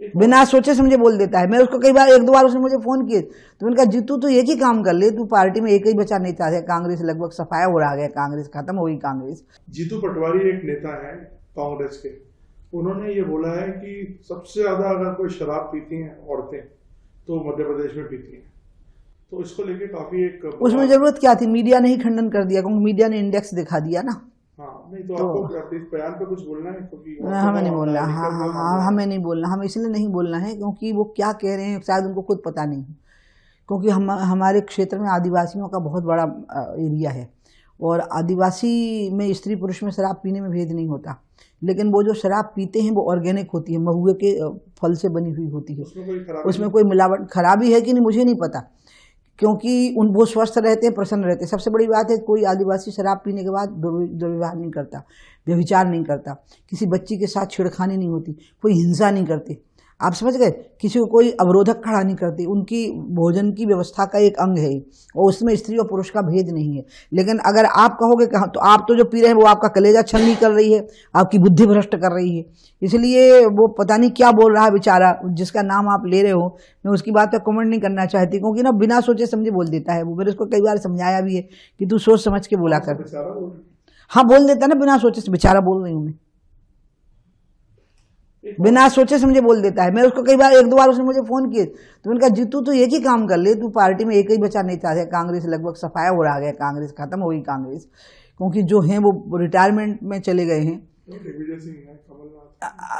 बिना सोचे समझे बोल देता है। मैं उसको कई बार, एक दो बार उसने मुझे फोन किए तो मैंने कहा जीतू तू एक ही काम कर ले, तू पार्टी में एक ही बचा नेता है, कांग्रेस लगभग सफाया हो रहा है, कांग्रेस खत्म हो गई कांग्रेस। जीतू पटवारी एक नेता है कांग्रेस के, उन्होंने ये बोला है कि सबसे ज्यादा अगर कोई शराब पीती हैं औरतें तो मध्य प्रदेश में पीती हैं, तो इसको लेके काफी एक उसमें जरूरत क्या थी? मीडिया ने ही खंडन कर दिया, क्योंकि मीडिया ने इंडेक्स दिखा दिया ना। हाँ, नहीं तो आपको इस बयान पे कुछ बोलना है क्योंकि हमें नहीं बोलना। हाँ, हमें नहीं बोलना, हमें इसलिए नहीं बोलना है क्योंकि वो क्या कह रहे हैं शायद उनको खुद पता नहीं है, क्योंकि हमारे क्षेत्र में आदिवासियों का बहुत बड़ा एरिया है और आदिवासी में स्त्री पुरुष में शराब पीने में भेद नहीं होता, लेकिन वो जो शराब पीते हैं वो ऑर्गेनिक होती है, महुए के फल से बनी हुई होती है, उसमें कोई मिलावट खराबी है कि नहीं मुझे नहीं पता, क्योंकि वो स्वस्थ रहते हैं, प्रसन्न रहते हैं। सबसे बड़ी बात है कोई आदिवासी शराब पीने के बाद दुर्व्यवहार नहीं करता, व्यभिचार नहीं करता, किसी बच्ची के साथ छेड़खानी नहीं होती, कोई हिंसा नहीं करते, आप समझ गए, किसी को कोई अवरोधक खड़ा नहीं करती, उनकी भोजन की व्यवस्था का एक अंग है और उसमें स्त्री और पुरुष का भेद नहीं है। लेकिन अगर आप कहोगे कि तो आप तो जो पी रहे हैं वो आपका कलेजा छलनी कर रही है, आपकी बुद्धि भ्रष्ट कर रही है, इसलिए वो पता नहीं क्या बोल रहा है बेचारा, जिसका नाम आप ले रहे हो। मैं उसकी बात पर कमेंट नहीं करना चाहती क्योंकि ना बिना सोचे समझे बोल देता है वो। मैंने उसको कई बार समझाया भी है कि तू सोच समझ के बोला कर। हाँ, बोल देता ना, बिना सोचे, बेचारा बोल रही हूँ मैं, बिना सोचे समझे बोल देता है। मैं उसको कई बार, एक दो बार उसने मुझे फोन किए तो मैंने कहा जीतू तू एक ही काम कर ले, तू पार्टी में एक ही बचा नेता है, कांग्रेस लगभग सफाया हो रहा है, कांग्रेस खत्म हो गई कांग्रेस, क्योंकि जो हैं वो रिटायरमेंट में चले गए हैं,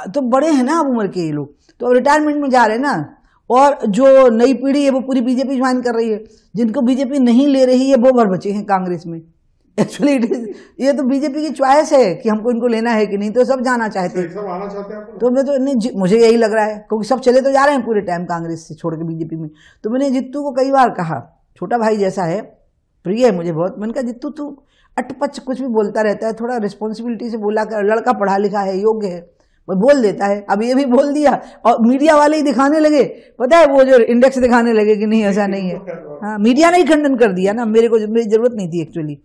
तो बड़े हैं ना अब उम्र के ये लोग, तो रिटायरमेंट में जा रहे हैं ना। और जो नई पीढ़ी है वो पूरी बीजेपी ज्वाइन कर रही है, जिनको बीजेपी नहीं ले रही है वो भर बचे हैं कांग्रेस में। एक्चुअली ये तो बीजेपी की चॉइस है कि हमको इनको लेना है कि नहीं, तो सब जाना चाहते हैं, सब आना चाहते हैं। तो मैं तो नहीं, मुझे यही लग रहा है क्योंकि सब चले तो जा रहे हैं पूरे टाइम कांग्रेस से छोड़ के बीजेपी में। तो मैंने जित्तू को कई बार कहा, छोटा भाई जैसा है, प्रिय है मुझे बहुत, मैंने कहा जित्तू तू अटपच कुछ भी बोलता रहता है, थोड़ा रिस्पॉन्सिबिलिटी से बोला कर, लड़का पढ़ा लिखा है, योग्य है, वो बोल देता है। अब ये भी बोल दिया और मीडिया वाले ही दिखाने लगे, पता है वो जो इंडेक्स दिखाने लगे कि नहीं ऐसा नहीं है। हाँ, मीडिया ने ही खंडन कर दिया ना, मेरी जरूरत नहीं थी एक्चुअली।